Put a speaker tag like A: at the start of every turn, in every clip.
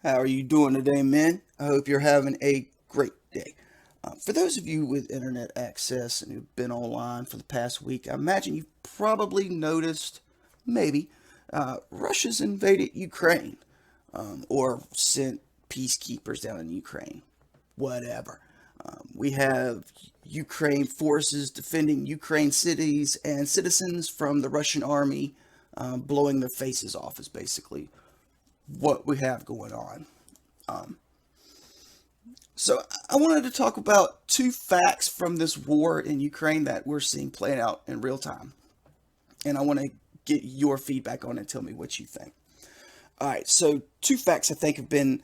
A: How are you doing today, men? I hope you're having a great day. For those of you with internet access and who've been online for the past week, I imagine you've probably noticed, maybe, Russia's invaded Ukraine or sent peacekeepers down in Ukraine. Whatever. We have Ukraine forces defending Ukraine cities and citizens from the Russian army blowing their faces off, is basically what we have going on. Um, so I wanted to talk about two facts from this war in Ukraine that we're seeing playing out in real time. And I want to get your feedback on it and tell me what you think. All right, so two facts I think have been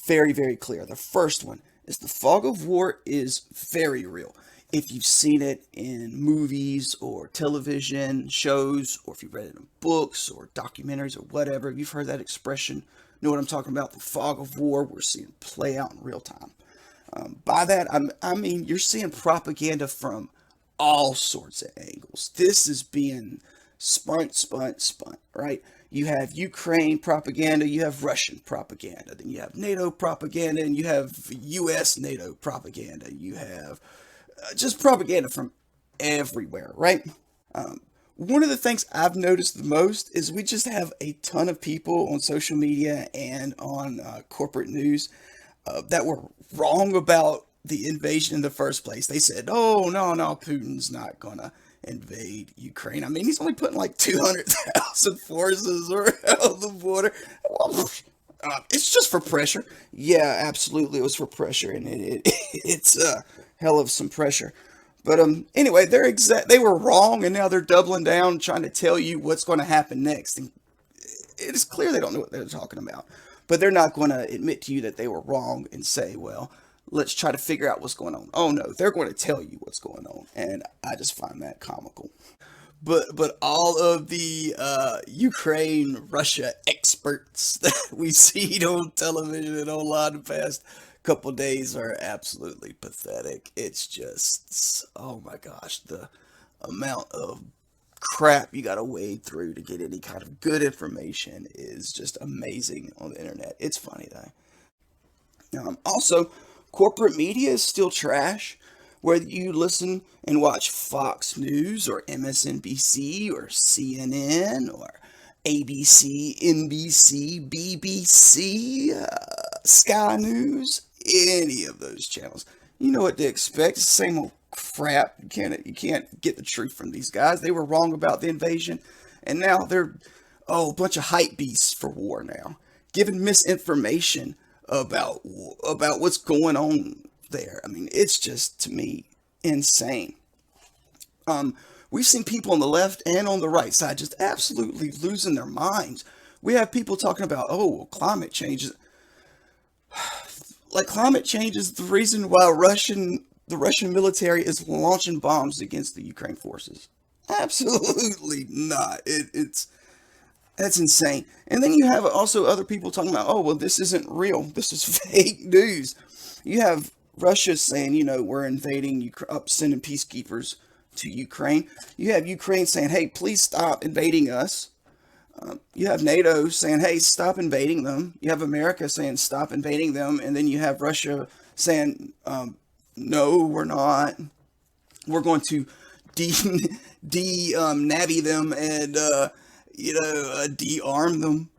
A: very, very clear. The first one is the fog of war is very real. If you've seen it in movies or television shows, or if you've read it in books or documentaries or whatever, if you've heard that expression, know what I'm talking about. The fog of war, we're seeing play out in real time. By that, I mean you're seeing propaganda from all sorts of angles. This is being spun, right? You have Ukraine propaganda, you have Russian propaganda, then you have NATO propaganda, and you have US NATO propaganda. You have just propaganda from everywhere, right? One of the things I've noticed the most is we just have a ton of people on social media and on corporate news that were wrong about the invasion in the first place. They said, "Oh no, Putin's not gonna invade Ukraine. I mean, he's only putting like 200,000 forces around the border. Well, it's just for pressure." Yeah, absolutely, it was for pressure, and it's a hell of some pressure. But anyway, they were wrong, and now they're doubling down, trying to tell you what's going to happen next. And it is clear they don't know what they're talking about. But they're not going to admit to you that they were wrong and say, well, let's try to figure out what's going on. Oh no, they're going to tell you what's going on, and I just find that comical. But all of the Ukraine Russia experts that we've seen on television and online the past couple days are absolutely pathetic. It's just, oh my gosh, the amount of crap you got to wade through to get any kind of good information is just amazing on the internet. It's funny though. Also, corporate media is still trash. Whether you listen and watch Fox News or MSNBC or CNN or ABC, NBC, BBC, Sky News, any of those channels, you know what to expect. It's the same old crap. You can't get the truth from these guys. They were wrong about the invasion, and now they're a bunch of hype beasts for war now, giving misinformation about what's going on there. I mean, it's just to me insane. We've seen people on the left and on the right side just absolutely losing their minds. We have people talking about, oh, well, climate change is like climate change is the reason why the Russian military is launching bombs against the Ukraine forces. Absolutely not. It's that's insane. And then you have also other people talking about, oh, well, this isn't real. This is fake news. You have Russia saying, we're invading, sending peacekeepers to Ukraine. You have Ukraine saying, hey, please stop invading us. You have NATO saying, hey, stop invading them. You have America saying, stop invading them. And then you have Russia saying, no, we're not. We're going to de, navy them and, de-arm them.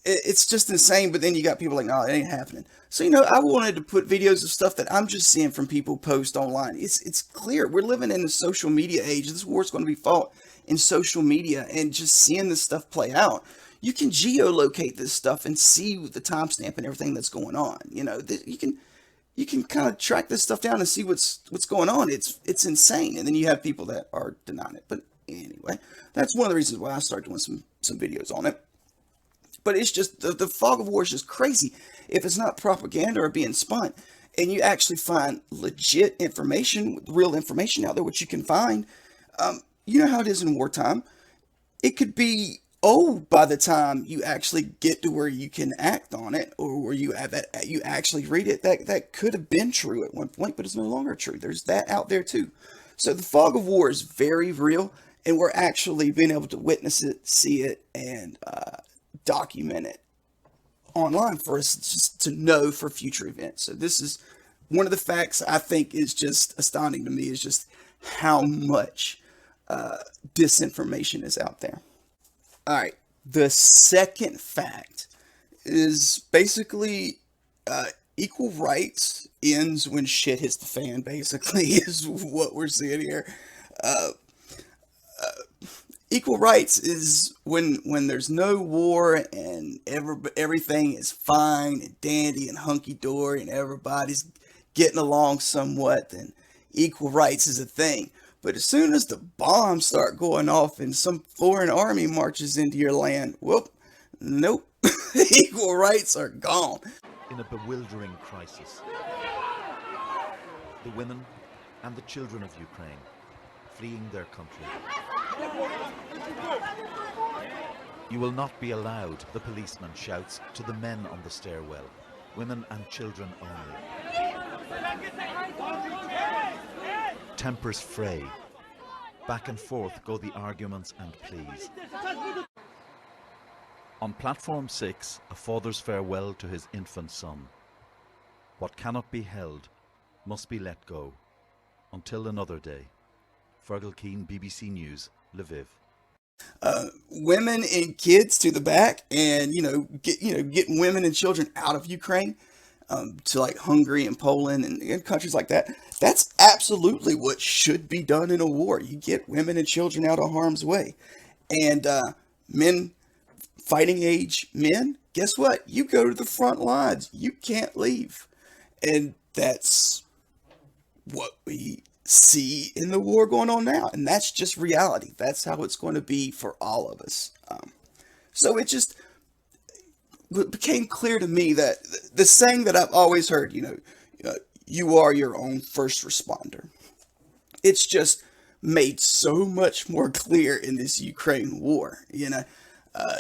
A: It's just insane. But then you got people like, no, it ain't happening. So, I wanted to put videos of stuff that I'm just seeing from people post online. It's clear. We're living in a social media age. This war's going to be fought in social media, and just seeing this stuff play out. You can geolocate this stuff and see the timestamp and everything that's going on. You can kind of track this stuff down and see what's going on. It's insane. And then you have people that are denying it. But anyway, that's one of the reasons why I started doing some videos on it. But it's just the fog of war is just crazy. If it's not propaganda or being spun, and you actually find legit information, real information out there, which you can find, you know how it is in wartime. It could be old by the time you actually get to where you can act on it, or where you actually read it. That could have been true at one point, but it's no longer true. There's that out there too. So the fog of war is very real, and we're actually being able to witness it, see it, and document it online for us just to know for future events. So this is one of the facts I think is just astounding to me, is just how much disinformation is out there. All right. The second fact is basically equal rights ends when shit hits the fan, basically, is what we're seeing here. Uh, Equal rights is when there's no war and everything is fine and dandy and hunky-dory and everybody's getting along somewhat, then equal rights is a thing. But as soon as the bombs start going off and some foreign army marches into your land, whoop, nope, equal rights are gone.
B: In a bewildering crisis, the women and the children of Ukraine fleeing their country. You will not be allowed, the policeman shouts to the men on the stairwell, women and children only. Tempers fray. Back and forth go the arguments and pleas. On platform 6, a father's farewell to his infant son. What cannot be held must be let go. Until another day. Fergal Keane, BBC News, Lviv.
A: Women and kids to the back, and getting women and children out of Ukraine to like Hungary and Poland and countries like that. That's absolutely what should be done in a war. You get women and children out of harm's way, and men, fighting age men. Guess what? You go to the front lines. You can't leave, and that's what we see in the war going on now, and that's just reality. That's how it's going to be for all of us. So it just became clear to me that the saying that I've always heard, you are your own first responder. It's just made so much more clear in this Ukraine war.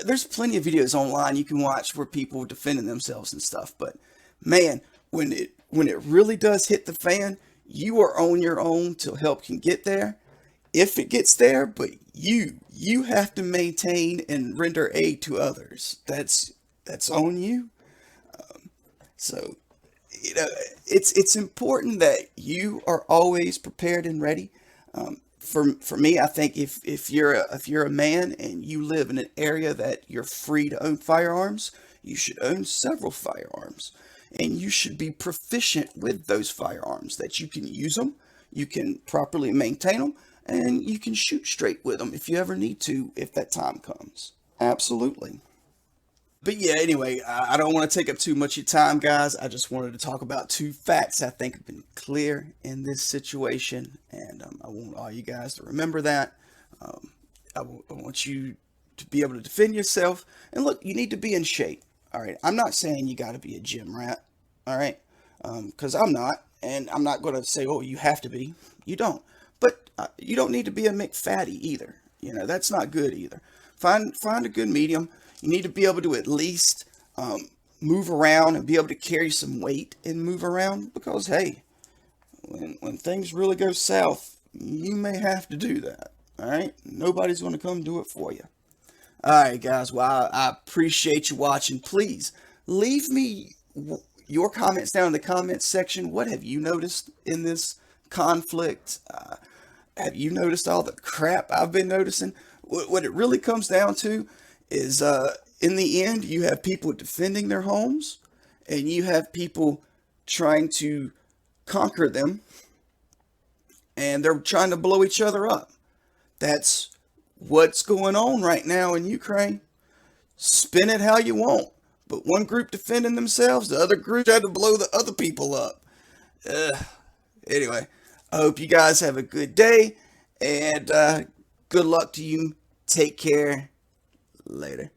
A: There's plenty of videos online you can watch where people defending themselves and stuff, but man, when it really does hit the fan, you are on your own till help can get there, if it gets there. But you have to maintain and render aid to others. That's on you. So it's important that you are always prepared and ready. For me, I think if you're a man and you live in an area that you're free to own firearms, you should own several firearms. And you should be proficient with those firearms, that you can use them, you can properly maintain them, and you can shoot straight with them if you ever need to, if that time comes. Absolutely. But yeah, anyway, I don't want to take up too much of your time, guys. I just wanted to talk about two facts I think have been clear in this situation, and I want all you guys to remember that. I want you to be able to defend yourself. And look, you need to be in shape. All right, I'm not saying you got to be a gym rat, all right, because I'm not, and I'm not going to say, oh, you have to be. You don't. But you don't need to be a McFatty either. That's not good either. Find a good medium. You need to be able to at least move around and be able to carry some weight and move around, because, hey, when things really go south, you may have to do that, all right? Nobody's going to come do it for you. All right, guys. Well, I appreciate you watching. Please leave me your comments down in the comments section. What have you noticed in this conflict? Have you noticed all the crap I've been noticing? What it really comes down to is, in the end, you have people defending their homes, and you have people trying to conquer them, and they're trying to blow each other up. That's what's going on right now in Ukraine. Spin it how you want, but one group defending themselves, the other group trying to blow the other people up. Anyway, I hope you guys have a good day, and good luck to you. Take care. Later.